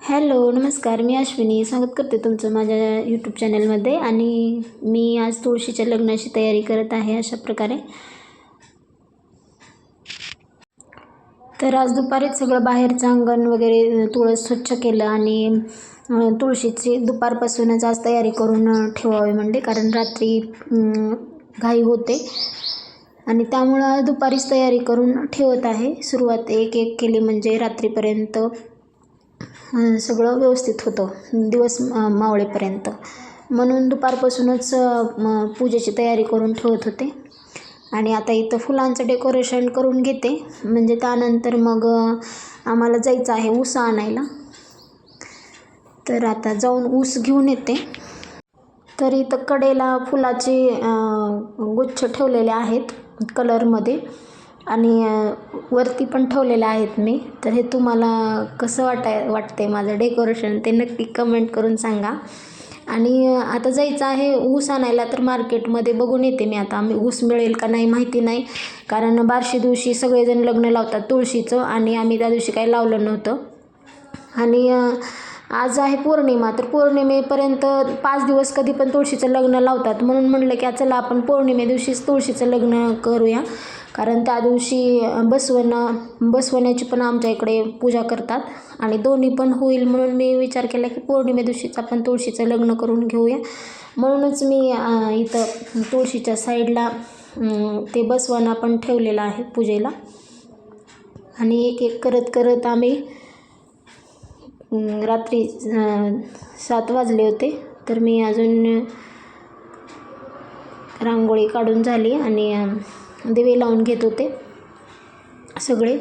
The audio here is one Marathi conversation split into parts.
हॅलो नमस्कार. मी अश्विनी स्वागत करते तुमचं माझ्या यूट्यूब चॅनलमध्ये. आणि मी आज तुळशीच्या लग्नाची तयारी करत आहे अशा प्रकारे. तर आज दुपारीच सगळं बाहेरचं अंगण वगैरे तुळस स्वच्छ केलं आणि तुळशीची दुपारपासूनच आज तयारी करून ठेवावी म्हणले, कारण रात्री घाई होते आणि त्यामुळं दुपारीच तयारी करून ठेवत आहे. सुरुवात एक एक केली म्हणजे रात्रीपर्यंत सगळं व्यवस्थित होतं, दिवस मावळेपर्यंत. म्हणून दुपारपासूनच पूजेची तयारी करून ठेवत होते. आणि आता इथं फुलांचं डेकोरेशन करून घेते, म्हणजे त्यानंतर मग आम्हाला जायचं आहे ऊस आणायला. तर आता जाऊन ऊस घेऊन येते. तर इथं कडेला फुलाचे गुच्छ ठेवलेले आहेत कलरमध्ये आणि वरती पण ठेवलेले आहेत मी. तर हे तुम्हाला कसं वाटतंय माझं डेकोरेशन ते नक्की कमेंट करून सांगा. आणि आता जायचं आहे ऊस आणायला, तर मार्केटमध्ये बघून येते मी आता. आम्ही ऊस मिळेल का नाही माहिती नाही, कारण बार्शी दिवशी सगळेजण लग्न लावतात तुळशीचं आणि आम्ही त्या दिवशी काही लावलं नव्हतं. आणि आज आहे पौर्णिमा, तर पौर्णिमेपर्यंत 5 दिवस कधी पण तुळशीचं लग्न लावतात. म्हणून म्हणलं की चला आपण पौर्णिमे दिवशीच तुळशीचं लग्न करूया, कारण त्या दिवशी बसवण्याची पण आमच्या इकडे पूजा करतात आणि दोन्ही पण होईल. म्हणून मी विचार केला की पौर्णिमे दिवशीच आपण तुळशीचं लग्न करून घेऊया. म्हणूनच मी इथं तुळशीच्या साईडला ते बसवणं पण ठेवलेलं आहे पूजेला. आणि एक एक करत करत आम्ही रात्री 7 वाजले होते, तर मी अजून रांगोळी काढून झाली आणि दिवे लावून घेत होते सगळे.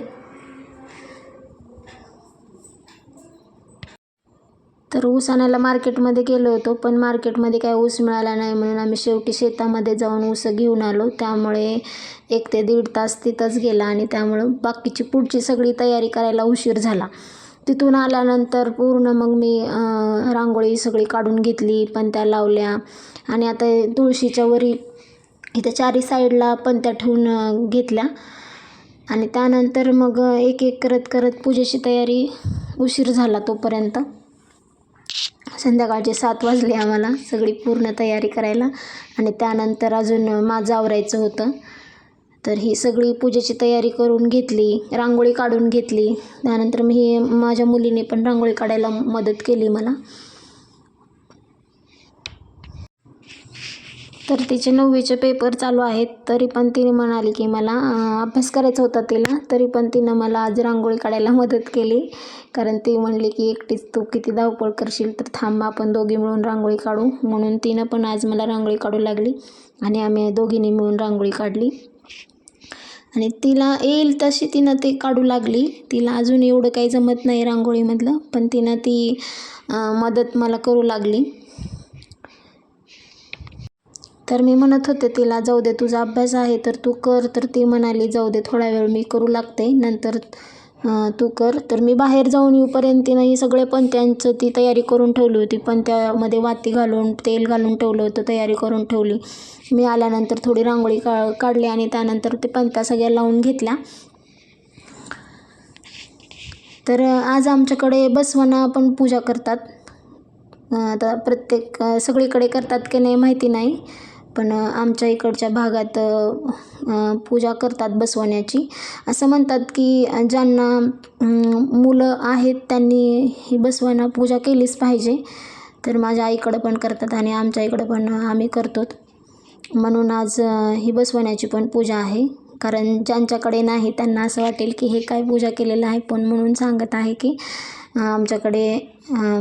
तर ऊस आणायला मार्केटमध्ये गेलो होतो, पण मार्केटमध्ये काय ऊस मिळाला नाही. म्हणून आम्ही शेवटी शेतामध्ये जाऊन ऊस घेऊन आलो. त्यामुळे 1 ते 1.5 तास तिथंच गेला आणि त्यामुळं बाकीची पुढची सगळी तयारी करायला उशीर झाला. तिथून आल्यानंतर पूर्ण मग मी रांगोळी सगळी काढून घेतली, पणत्या लावल्या आणि आता तुळशीच्या वरी इथं 4ही साईडला पणत्या ठेवून घेतल्या. आणि त्यानंतर मग एक एक करत करत पूजेची तयारी उशीर झाला. तोपर्यंत संध्याकाळचे 7 वाजले आम्हाला सगळी पूर्ण तयारी करायला. आणि त्यानंतर अजून माझं आवरायचं होतं, तर ही सगळी पूजेची तयारी करून घेतली, रांगोळी काढून घेतली. त्यानंतर माझ्या मुलीने पण रांगोळी काढायला मदत केली मला. तर तिचे 9वीचे पेपर चालू आहेत, तरी पण तिने म्हणाली की मला अभ्यास करायचा होता तिला, तरी पण तिनं मला आज रांगोळी काढायला मदत केली. कारण ती म्हणली की एकटीच तू किती धावपळ करशील, तर थांब आपण दोघी मिळून रांगोळी काढू. म्हणून तिनं पण आज मला रांगोळी काढू लागली आणि आम्ही दोघींनी मिळून रांगोळी काढली. आणि तिला येईल तशी तिनं ते काढू लागली. तिला अजून एवढं काही जमत नाही रांगोळीमधलं, पण तिनं ती मदत मला करू लागली. तर मी म्हणत होते तिला, जाऊ दे तुझा अभ्यास आहे तर तू कर. तर ती म्हणाली जाऊ दे थोडा वेळ मी करू लागते, नंतर तू कर. तर मी बाहेर जाऊन येऊपर्यंत तिनं ही सगळे पणत्यांचं ती तयारी करून ठेवली होती. पणत्यामध्ये वाती घालून तेल घालून ठेवलं होतं, तयारी करून ठेवली. मी आल्यानंतर थोडी रांगोळी काढली आणि त्यानंतर ते पणत्या सगळ्या लावून घेतल्या. तर आज आमच्याकडे बसवना पण पूजा करतात. आता सगळीकडे करतात की नाही माहिती नाही, पण आमच्या इकडच्या भागात पूजा करतात बसवण्याची. असं म्हणतात की ज्यांना मुलं आहेत त्यांनी ही बसवना पूजा केलीच पाहिजे. तर माझ्या आईकडं पण करतात आणि आमच्या इकडं पण आम्ही करतो. म्हणून आज ही बसवण्याची पण पूजा आहे. कारण ज्यांच्याकडे नाही त्यांना असं वाटेल की हे काय पूजा केलेलं आहे, पण म्हणून सांगत आहे की आमच्याकडे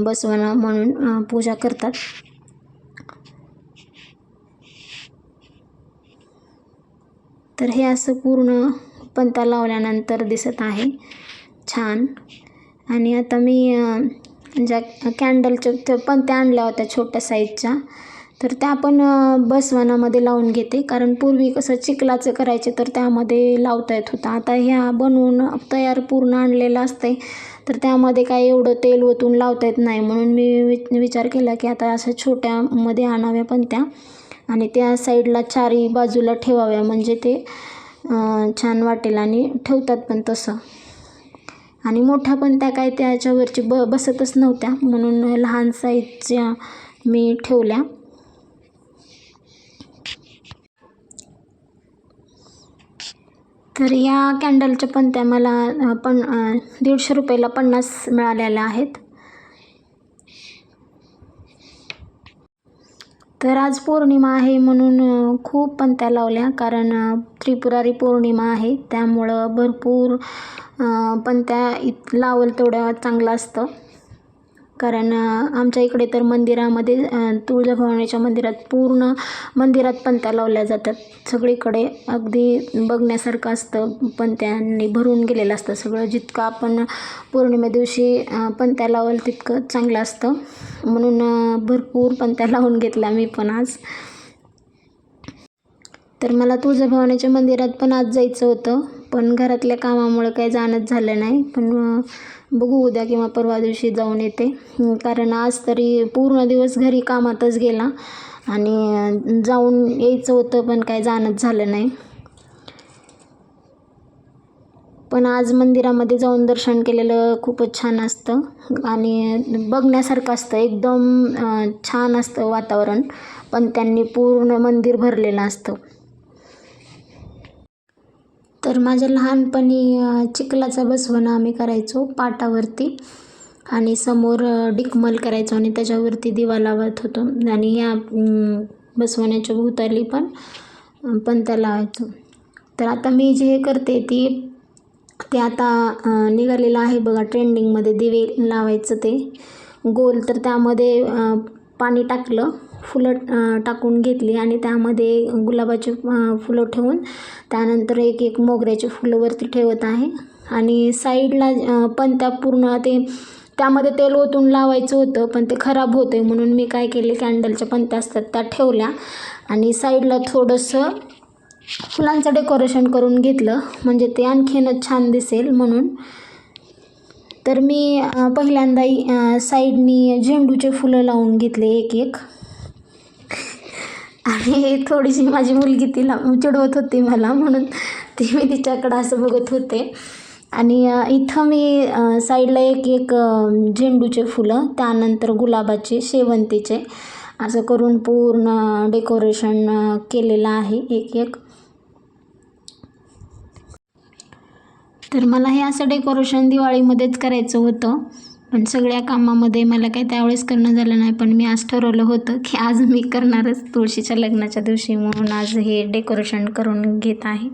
बसवना म्हणून पूजा करतात. तर हे असं पूर्ण पणत्या लावल्यानंतर दिसत आहे छान. आणि आता मी ज्या कॅन्डलच्या पणत्या आणल्या होत्या छोट्या साईजच्या, तर त्या पण बसवनामध्ये लावून घेते. कारण पूर्वी कसं चिखलाचं करायचे तर त्यामध्ये लावता येत होतं. आता ह्या बनवून तयार पूर्ण आणलेलं असते, तर त्यामध्ये काय एवढं तेल ओतून लावता येत नाही. म्हणून मी विचार केला की आता अशा छोट्यामध्ये आणाव्या पणत्या आणि त्या साईडला 4ही बाजूला ठेवाव्या, म्हणजे ते छान वाटेल आणि ठेवतात पण तसं. आणि मोठ्या पण त्या काय त्याच्यावरची बसतच नव्हत्या, म्हणून लहान साईजच्या मी ठेवल्या. तर या कॅन्डलच्या पणत्या मला 150 रुपयाला 50 मिळालेल्या आहेत. तर आज पौर्णिमा आहे म्हणून खूप पणत्या लावल्या, कारण त्रिपुरारी पौर्णिमा आहे, त्यामुळं भरपूर पणत्या लावल तेवढं चांगलं असतं. कारण आमच्या इकडे तर मंदिरामध्ये तुळजाभवानीच्या मंदिरात पूर्ण मंदिरात पणत्या लावल्या जातात. सगळीकडे अगदी बघण्यासारखं असतं, पणत्यांनी भरून गेलेलं असतं सगळं. जितकं आपण पौर्णिमे दिवशी पणत्या लावल तितकं चांगलं असतं, म्हणून भरपूर पणत्या लावून घेतल्या मी पण आज. तर मला तुळजाभवानीच्या मंदिरात पण आज जायचं होतं, पण घरातल्या कामामुळे काही जाणंच झालं नाही. पण बघू उद्या किंवा परवा दिवशी जाऊन येते, कारण आज तरी पूर्ण दिवस घरी कामातच गेला आणि जाऊन यायचं होतं पण काही जाणंच झालं नाही. पण आज मंदिरामध्ये जाऊन दर्शन केलेलं खूपच छान असतं आणि बघण्यासारखं असतं. एकदम छान असतं वातावरण, पण त्यांनी पूर्ण मंदिर भरलेलं असतं. तर माझ्या लहानपणी चिखलाचा बसवणं आम्ही करायचो पाटावरती, आणि समोर डिकमल करायचो आणि त्याच्यावरती दिवा लावत होतो, आणि या बसवण्याच्या भोवताली पण पणत्या लावायचो. तर आता मी जे करते ते आता निघालेलं आहे बघा ट्रेंडिंगमध्ये, दिवे लावायचं ते गोल. तर त्यामध्ये पाणी टाकलं, फुलं टाकून घेतली आणि त्यामध्ये गुलाबाची फुलं ठेवून त्यानंतर एक एक मोगऱ्याची फुलं वरती ठेवत आहे. आणि साईडला पणत्या पूर्ण त्यामध्ये तेल ओतून लावायचं होतं, पण ते खराब होते म्हणून मी काय केले, कॅन्डलच्या पणत्या असतात त्या ठेवल्या आणि साईडला थोडंसं फुलांचं डेकोरेशन करून घेतलं, म्हणजे ते आणखीनच छान दिसेल म्हणून. तर मी पहिल्यांदा साईडनी झेंडूचे फुलं लावून घेतले एक एक, आणि थोडीशी माझी मुलगी तिला चिडवत होती मला, म्हणून मी तिच्याकडं असं बघत होते. आणि इथं मी साईडला एक एक झेंडूचे फुलं, त्यानंतर गुलाबाचे, शेवंतीचे, असं करून पूर्ण डेकोरेशन केलेलं आहे एक एक. तर मला हे असं डेकोरेशन दिवाळीमध्येच करायचं होतं, पण सगळ्या कामामध्ये मला काही त्यावेळेस करणं झालं नाही. पण मी आज ठरवलं होतं की आज मी करणारच तुळशीच्या लग्नाच्या दिवशी, म्हणून आज हे डेकोरेशन करून घेत आहे.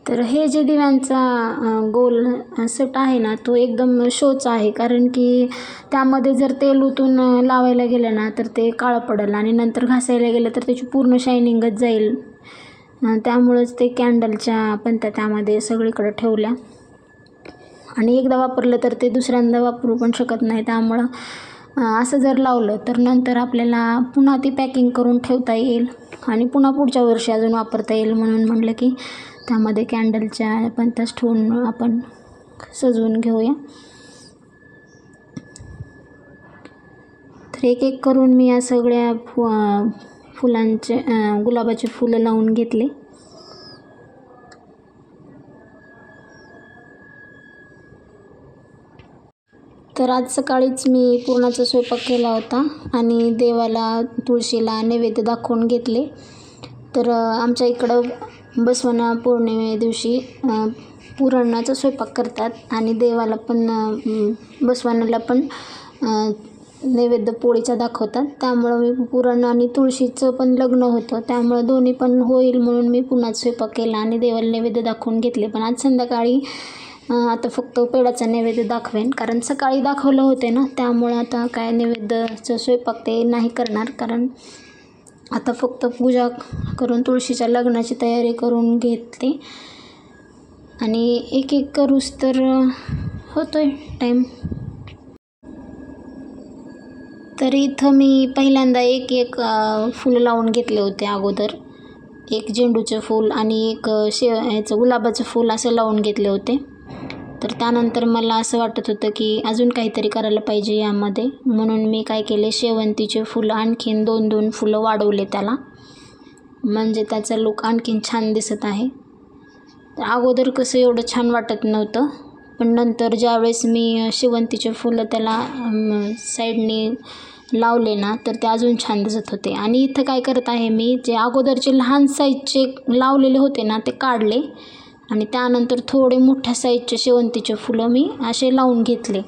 तर हे जे दिव्यांचा गोल सेट आहे ना, तो एकदम शोचा आहे, कारण की त्यामध्ये जर तेल ओतून लावायला गेलं ना तर ते काळं पडेल आणि नंतर घासायला गेलं तर त्याची पूर्ण शायनिंगच जाईल. त्यामुळंच ते कॅन्डलच्या पणत्या त्यामध्ये सगळीकडे ठेवल्या, आणि एकदा वापरलं तर ते दुसऱ्यांदा वापरू पण शकत नाही. त्यामुळं असं जर लावलं तर नंतर आपल्याला पुन्हा ती पॅकिंग करून ठेवता येईल आणि पुन्हा पुढच्या वर्षी अजून वापरता येईल, म्हणून म्हटलं की त्यामध्ये कॅन्डलच्या पणत्याच ठेवून आपण सजवून घेऊया. तर एक एक करून मी या सगळ्या फुलांचे गुलाबाचे फुलं लावून घेतले. तर आज सकाळीच मी पुरणाचा स्वयंपाक केला होता आणि देवाला तुळशीला नैवेद्य दाखवून घेतले. तर आमच्या इकडं बसवना पौर्णिमे दिवशी पुरणाचा स्वयंपाक करतात आणि देवाला पण बसवनाला पण नैवेद्य पोळीचा दाखवतात. त्यामुळं मी पुरण आणि तुळशीचं पण लग्न होतं, त्यामुळं दोन्ही पण होईल म्हणून मी पुरणाचा स्वयंपाक केला आणि देवाला नैवेद्य दाखवून घेतले. पण आज संध्याकाळी आता फक्त पेढ्याचा नैवेद्य दाखवेन, कारण सकाळी दाखवलं होते ना, त्यामुळं आता काय नैवेद्याचं स्वयंपाक ते नाही करणार, कारण आता फक्त पूजा करून तुळशीच्या लग्नाची तयारी करून घेतली आणि एक एक करूस तर होतोय टाईम. तर इथं मी पहिल्यांदा एक एक फुलं लावून घेतले होते अगोदर. एक झेंडूचं फूल आणि एक ह्याचं गुलाबाचं फूल असं लावून घेतले होते. तर त्यानंतर मला असं वाटत होतं की अजून काहीतरी करायला पाहिजे यामध्ये, म्हणून मी काय केले, शेवंतीचे फुलं आणखीन 2-2 फुलं वाढवले त्याला. म्हणजे त्याचा लुक आणखीन छान दिसत आहे. तर अगोदर कसं एवढं छान वाटत नव्हतं, पण नंतर ज्यावेळेस मी शेवंतीचे फुलं त्याला साईडने लावले ना तर ते अजून छान दिसत होते. आणि इथं काय करत आहे मी, जे अगोदरचे लहान साईजचे लावलेले होते ना ते काढले आणि त्यानंतर थोडे मोठ्या साईजचे शेवंतीचे फुलं मी असे लावून घेतले.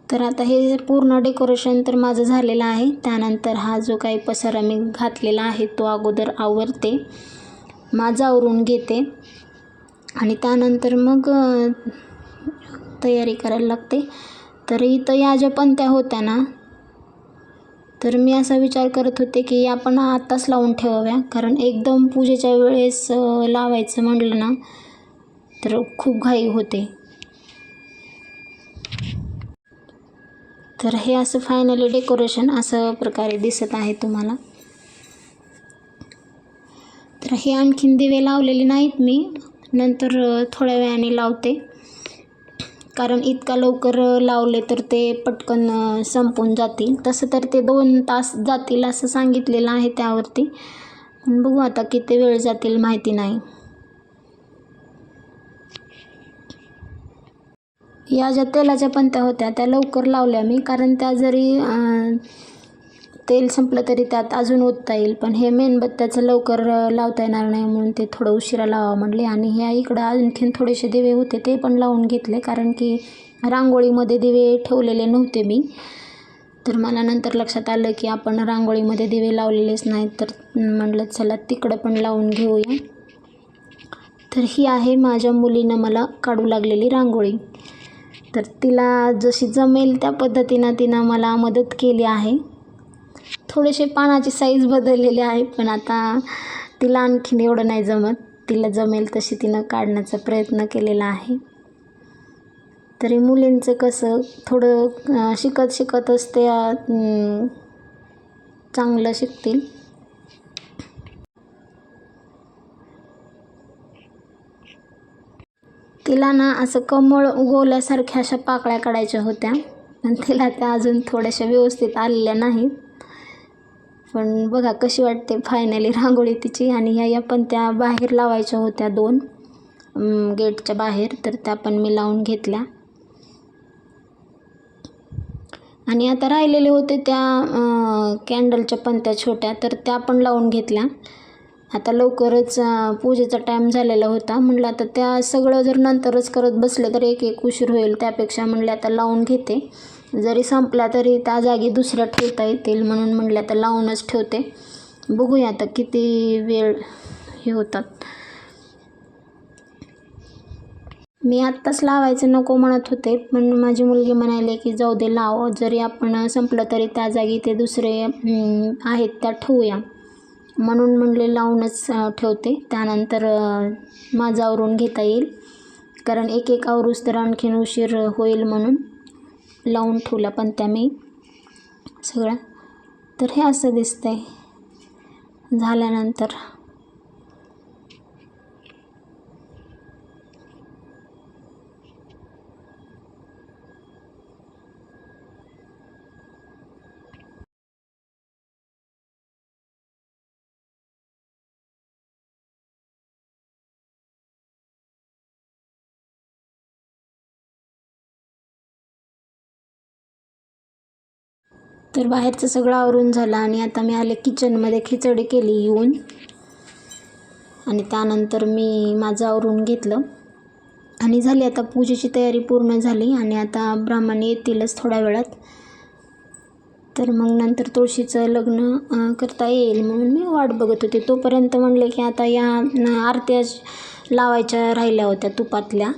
तर आता हे पूर्ण डेकोरेशन तर माझं झालेलं आहे. त्यानंतर हा जो काही पसारा मी घातलेला आहे तो अगोदर आवरते, माझं आवरून घेते आणि त्यानंतर मग तयारी करायला लागते. तर इथं या ज्या पंत्या होत्या ना, तर मी असा विचार करत होते की आपण आत्ताच लावून ठेवाव्या, कारण एकदम पूजेच्या वेळेस लावायचं म्हटलं ना तर खूप घाई होते. तर हे असं फायनली डेकोरेशन असं प्रकारे दिसत आहे तुम्हाला. तर हे आणखीन दिवे लावलेले नाहीत मी, नंतर थोड्या वेळाने लावते, कारण इतका लवकर लावले तर ते पटकन संपून जातील. तसं तर ते 2 तास जातील असं सांगितलेलं आहे त्यावरती, पण बघू आता किती वेळ जातील माहिती नाही. या ज्या तेलाच्या पंत्या होत्या त्या लवकर लावल्या मी, कारण त्या जरी तेल संपलं तरी त्यात अजून ओतता येईल, पण हे मेणबत्त्याचं लवकर लावता येणार नाही म्हणून ते थोडं उशिरा लावा म्हणले. आणि ह्या इकडं आणखीन थोडेसे दिवे होते ते पण लावून घेतले, कारण की रांगोळीमध्ये दिवे ठेवलेले नव्हते मी. तर मला नंतर लक्षात आलं की आपण रांगोळीमध्ये दिवे लावलेलेच नाहीत, तर म्हटलं चला तिकडं पण लावून घेऊया. तर ही आहे माझ्या मुलीनं मला काढू लागलेली रांगोळी. तर तिला जशी जमेल त्या पद्धतीनं तिनं मला मदत केली आहे. थोडेसे पानाची साईज बदललेली आहे, पण आता तिला आणखीन एवढं नाही जमत. तिला जमेल तशी तिनं काढण्याचा प्रयत्न केलेला आहे. तरी मुलींचं कसं थोडं शिकत शिकतच ते चांगलं शिकतील. तिला ना असं कमळ उगवल्यासारख्या अशा पाकळ्या काढायच्या होत्या, पण तिला त्या अजून थोड्याशा व्यवस्थित आलेल्या नाहीत. पण बघा कशी वाटते फायनली रांगोळी तिची. आणि ह्या पण त्या बाहेर लावायच्या होत्या 2 गेटच्या बाहेर, तर त्या पण मी लावून घेतल्या. आणि आता राहिलेले होते त्या कॅन्डलच्या पंत्या छोट्या, तर त्या पण लावून घेतल्या. आता लवकरच पूजेचा टाईम झालेला होता, म्हटलं आता त्या सगळं जर नंतरच करत बसले तर एक एक उशीर होईल, त्यापेक्षा म्हणले आता लावून घेते. जरी संपल्या तरी त्या जागी दुसऱ्या ठेवता येतील, म्हणून म्हणले आता लावूनच ठेवते. बघूया आता किती वेळ हे होतात. मी आत्ताच लावायचं नको म्हणत होते, पण माझी मुलगी म्हणाली की जाऊ दे लाव, जरी आपण संपलं तरी त्या जागी ते दुसरे आहेत त्या ठेवूया, म्हणून म्हणले लावूनच ठेवते. त्यानंतर माझं आवरून घेता येईल, कारण एक एक आवरूस तर आणखीन उशीर होईल, म्हणून लावून ठेवल्या पण त्या मी सगळ्या. तर हे असं दिसतंय झाल्यानंतर. तर बाहेरचं सगळं आवरून झालं आणि आता मी आले किचनमध्ये. खिचडी केली येऊन आणि त्यानंतर मी माझं आवरून घेतलं आणि झाली आता पूजेची तयारी पूर्ण झाली. आणि आता ब्राह्मण येतीलच थोड्या वेळात, तर मग नंतर तुळशीचं लग्न करता येईल म्हणून मी वाट बघत होते. तोपर्यंत म्हणले की आता या आरत्या लावायच्या राहिल्या होत्या तुपातल्या,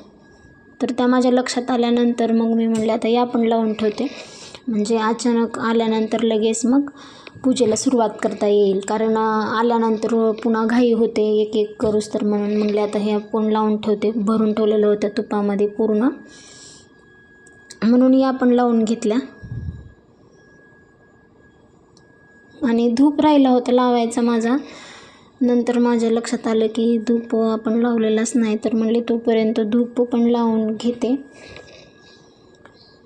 तर त्या माझ्या लक्षात आल्यानंतर मग मी म्हणले आता या पण लावून ठेवते, म्हणजे अचानक आल्यानंतर लगेच मग पूजेला सुरुवात करता येईल. कारण आल्यानंतर पुन्हा घाई होते एक एक करूस, तर म्हणून म्हणले आता हे आपण लावून ठेवते. भरून ठेवलेलं होतं तुपामध्ये पूर्ण, म्हणून या पण लावून घेतल्या. आणि धूप राहिला होता लावायचा माझा, नंतर माझ्या लक्षात आलं की धूप आपण लावलेलाच नाही, तर म्हणले तोपर्यंत धूप पण लावून घेते.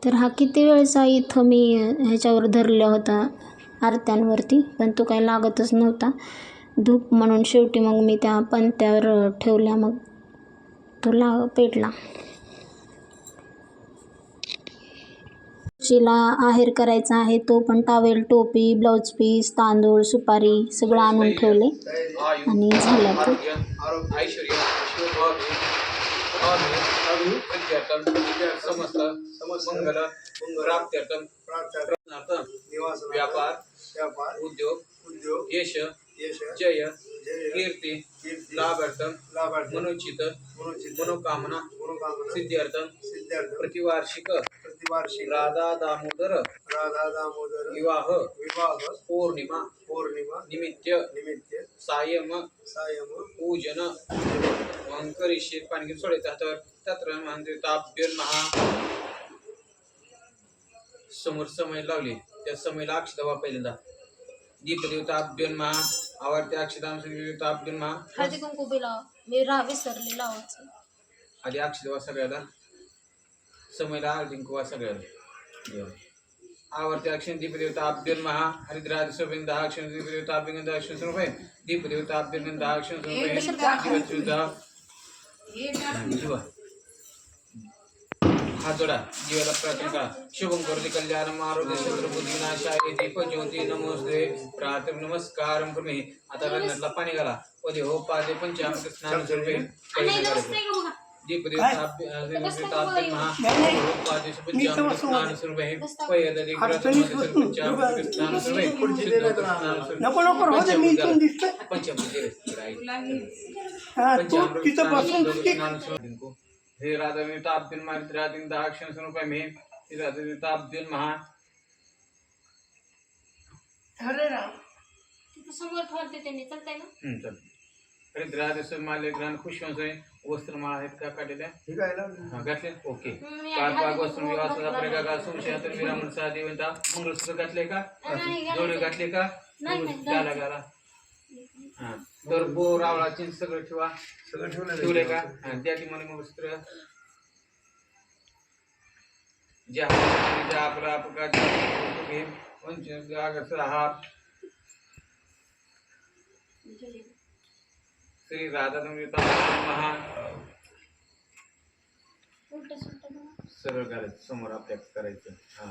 तर हा किती वेळचा इथं मी ह्याच्यावर धरला होता आरत्यांवरती, पण तो काही लागतच नव्हता धूप म्हणून. शेवटी मग मी त्या पणत्यावर ठेवल्या, मग तो पेटला. तुळशीला आहेर करायचा आहे, तो पण टावेल, टोपी, ब्लाऊज पीस, तांदूळ, सुपारी सगळं आणून ठेवले आणि झालं तर समस्त मंगल प्राप्त्यर्थम व्यापार उद्योग यश जय कीर्ती लाभार्थम मनोचित मनोकामना सिद्ध्यर्थम प्रतिवार्षिक राधा दामोदर विवाह पौर्णिमा निमित्त सायम पूजन करिष्ये. पाणी घेऊन सोडायचं हातावर. तत्र ताभ्यन्महा समोर समय लावली, त्या समयला अक्षता पहिल्यांदा दीपदेवताभ्यन्महा आवडत्या अक्षताभ्यन्महा हळदी कुंकू बिला मी विसरले लावायचं. आधी अक्षता सगळ्याला समयला हळदी कुंकू सगळ्याला आवडत्या अक्षर दीपदेवताभ्यन्महा हरिद्राज सोबेन 10 अक्षर दीपदेवताभ्यंगन 10 अक्षर रुपये दीपदेवताभ्यंगन 10 अक्षर रुपये जीवा हात जोडा, जीवाला प्रार्थना करा. शुभम करोति कल्याणम आरोग्य शत्रुबुद्धी विनाशाय दीप ज्योती नमोस्ते प्रार्थना नमस्कारम करोमि. आता रंगातला पाणी घाला. पदे हो पादे पंचामृत स्नान सर्वे दीपदेवताभ्यन्महा पादे पंचामृत स्नान सर्वे पयदे पंचामृत स्नान सर्वे पंचामृत हे राधाताभ्यन्महा राधिन 10 अक्षर रुपये में राधाताभ्यन्महा अरे राव तिथे समोर ठेवते त्यांनी चालतंय ना. चल हरिद्राज माले ग्रहण खुशवंत वस्त्रमाळा आहेत का काढलेल्या? ठीक आहे हां घातले. ओके. पाग वस्त्र विवासाचा प्रकार संशयात विरामण सहा देवता मंगळसूत्र घातले का? जोडे घातले का? गाला गाला हां. तर बोर आवळाची सगळं ठेवा. सगळं ठेवले का? हां त्या ती मला मंगळसूत्र ज्या आपला अपघात घे पंच हा श्री राधा महा सरळ करायचं समोर आपल्या करायचं. हा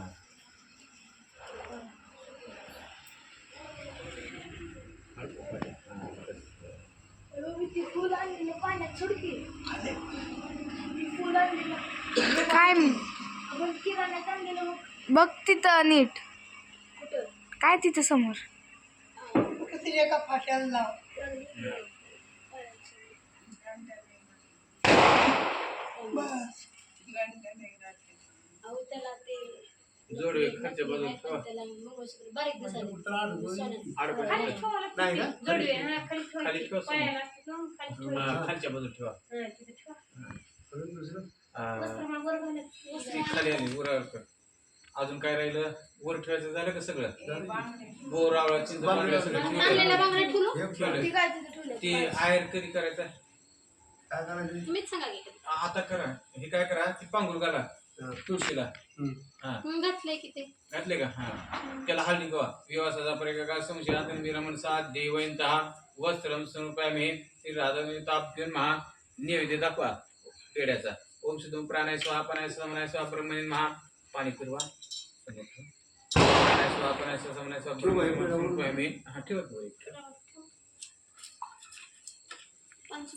काय बघ तिथं नीट काय तिथं समोर एका फाट्याला लाव. बस जोडवे खर्च बदल बारीक दिसायला खालच्या बाजू ठेवा. खाली आली वर. अजून काय राहिलं? वर ठेवायचं झालं का सगळं? बोर आवळा चिंच ती आहेर कधी करायचा? आता करा. हे काय करा, ती पांघरूण घाला तुळशीला. हा घातलंय की ते घातले का? हा त्याला हळदी गोवा विवासाचा प्रकार संशयात विरामण सात देवयंतः वस्त्रम स्वरूपामे श्री राधाताभ्यन्महा नैवेद्य दाखवा पेड्याचा. ओम शुद्धम प्राणाय स्वाहा पानाय समनाय स्वाहा ब्रह्मणे महा. पाणी फिरवा. प्राणाय स्वाहा पानाय स्वाहा समनाय स्वाहा ब्रह्मणे हा ठेवत पाच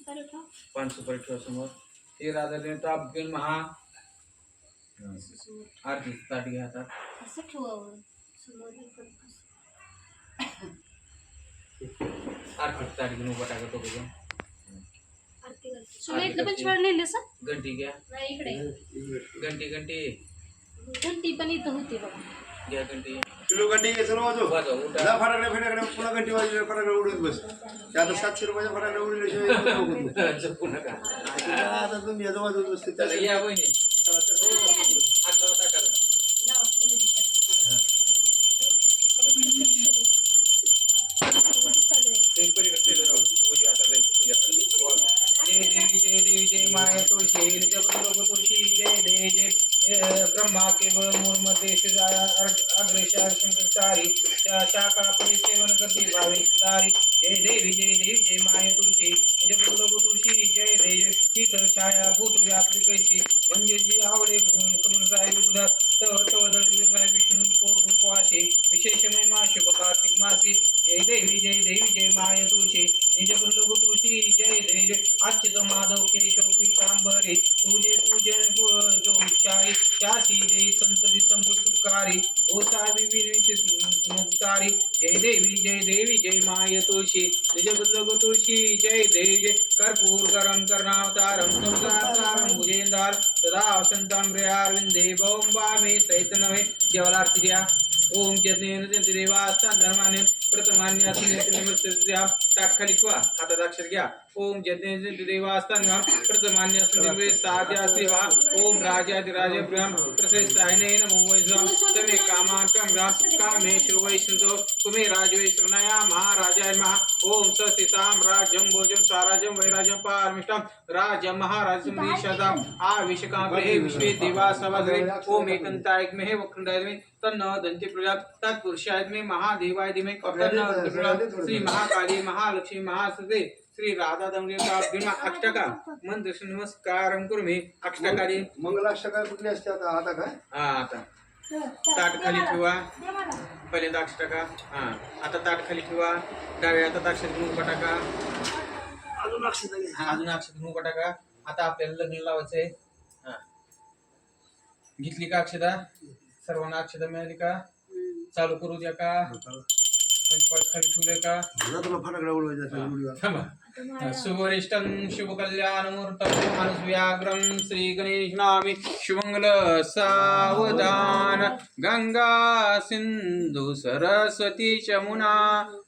सुपारी ठेवा समोर. श्री राधाताभ्यन्महा आरती ताट घ्या हातात. असं ठेवावं समोर आरती ताट घेऊन उभा टाका तो बघून. घंटी घ्या. घंटी घंटी घंटी पण इथं होती बघा. घ्या घंटी. किलो घंटी सर्व वाजव. वाजव उठा. फटाकडे फेटाकडे पुन्हा घंटी वाजवली फटाकडे उडत बस. त्या आता 700 रुपयाच्या फटाकडे उडल्याशिवाय जपू नका. आता तुम्ही याचं वाजवत बसते त्याला या बहिणी हात लावा ताटाला. जय देवी जय देवी जय माया तुळशी जय तुळशी जय जय जय ब्रह्मा केवळ मूळमध्ये अग्रेशार शंकरचारी शाखा परिसेवन करते भावे दारी जय देवी जय माय तुळशी निज गुरु तुळशी जय देव शीतल छाया भूत व्यापी कैसी म्हणजे जी आवडे कमलसाई उदात तव तव दर्शन विष्णू उपवासी विशेष महिमा शुभ कार्तिक मासी जय देवी जय माय तुळशी निज गुरु तुळशी जय देव अच्युत माधव केशव पीतांबरी तुझे पूजन जो उच्चारी त्यासी जय संतती संपुकारी ओ सावी विनितारी जय देवी जय माय तुळशी निज गुरु तुळशी जय देव कर्पूर गरम कर्णावतारम संसारसारम भुजेंद्र सदा वसंतम प्रियारविंदे बौंबा मे सहित नवे देवाला आरती द्या ओम जनेन देवास्तान धर्माने प्रथमान्य असुनिया ताट खाली ठेवा हातात अक्षर घ्या ओम जनेन देवास्तान प्रथमान्य असुनिवे साध्या सेवा ओम राजाधिराज ब्रह्म प्रसेसायने नमो वैष्णव तमे कामाकं कामेश्वर वैष्णव कुमे राजवैष्णया महाराजाय महा ओम स्वस्ति साम्राज्यं भोजं स्वराज्यं वैराज्यं पारमिष्टं राजं महाराजं दीक्षादां आविष्काग्रे विश्वे देवा सवाग्रे ओम एकंतायग्मे वक्रंडायग्मे तन्नो दंति प्रजात तत्पुरुषायग्मे महादेवाय धीमहि तन्नो श्री महाकाली महालक्ष्मी महासते श्री राधा दंडका अष्टका मंत्र नमस्कारं कुर्मे अष्टकाली मंगलाष्टका कुठली असते आता काय आता ताट खाली ठेवा पहिल्यांदा अष्टका आता ताट खाली ठेवा डाव्या हातात अक्षर घेऊन टाका अजून अक्षर घेऊन टाका आता आपल्याला लग्न लावायचंय घेतली का अक्षदा सर्वांना अक्षदा मिळाली का चालू करू द्या का पंचपाळ खाली ठेवले का तुला फटाकडा उडवायचा सुवरिष्ठं शुभ कल्याण मुहूर्तं मानस व्याघ्रं श्री गणेश नामे शुभंगल सावधान गंगा सिंधु सरस्वती यमुना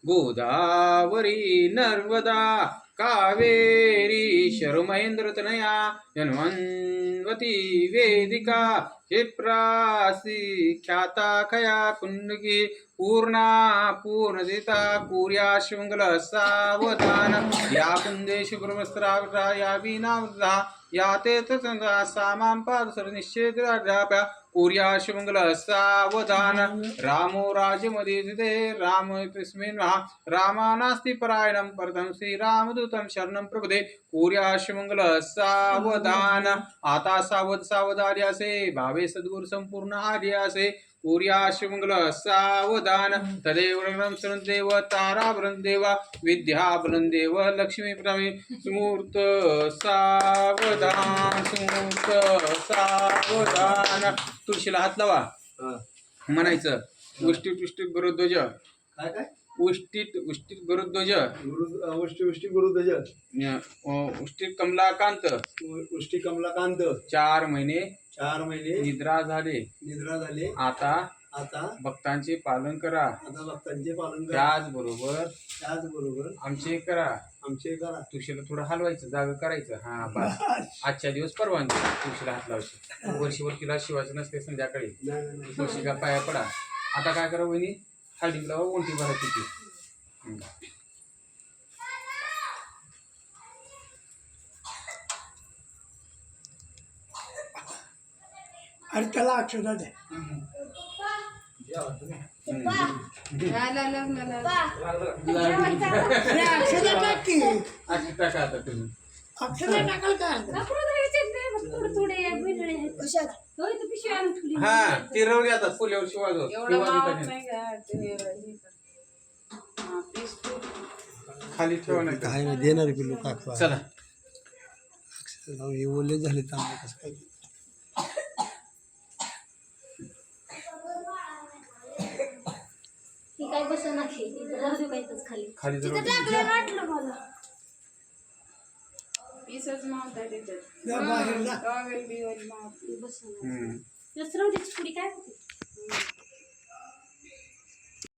गोदावरी नर्मदा कावेरी शर्महेंद्र तनया यन्वन्वती वेदिका क्षिप्रासी ख्याता खया कुंडकी पूर्णा पूर्णदिता कुर्या शुंगल सावधान या कुंदेशु ब्रह्मस्त्रावृता या वीणावृता या तीर्थचंद्रा सामां पादसर निश्चेद्राभ्या कुर्या शुंगल सावधान रामो राज्यमध्ये जिते राम तस्मिन् रामा नास्ति परायणं परतं श्रीरामदूतं शरणं प्रपदे कुर्या शुंगल सावधान आता सावधार्यासे भावे सद्गुरु संपूर्ण आर्यासे कुर्या शुंगल सावधान तदेव देव तारा देव विद्या देव लक्ष्मी प्रमे सुमूर्त सावधान तुळशीला हात लावा म्हणायचं उष्टीट उष्टीट गुरुध्वज काय काय उष्टीट उष्टीट गुरुध्वज उष्टी गुरुध्वज उष्टीट कमलाकांत उष्टी कमलाकांत 4 महिने निद्रा झाले आता आता भक्तांचे पालन करा त्याचबरोबर आमचे करा तुळशीला थोडं हलवायचं जागा करायचं हा बस आजच्या दिवस परवानगी तुळशीला हात लावायची वर्षभर तिला शिवायचं नसते संध्याकाळी तुळशीला पाया पडा आता काय करा वहिनी हळदी लावा उंटी भरा तिची आणि त्याला अक्षता द्या अक्षता टाक की अशी टाका आता तुम्ही अक्षता टाकाल का हा ती रवली आता फुल्यावर शिवाजो खाली ठेवा नाही काय नाही देणार की लोक चला हे ओले झाले तर कसं काय काय बसं नाही खाली खाली जर बाहेर जा पुढे काय होते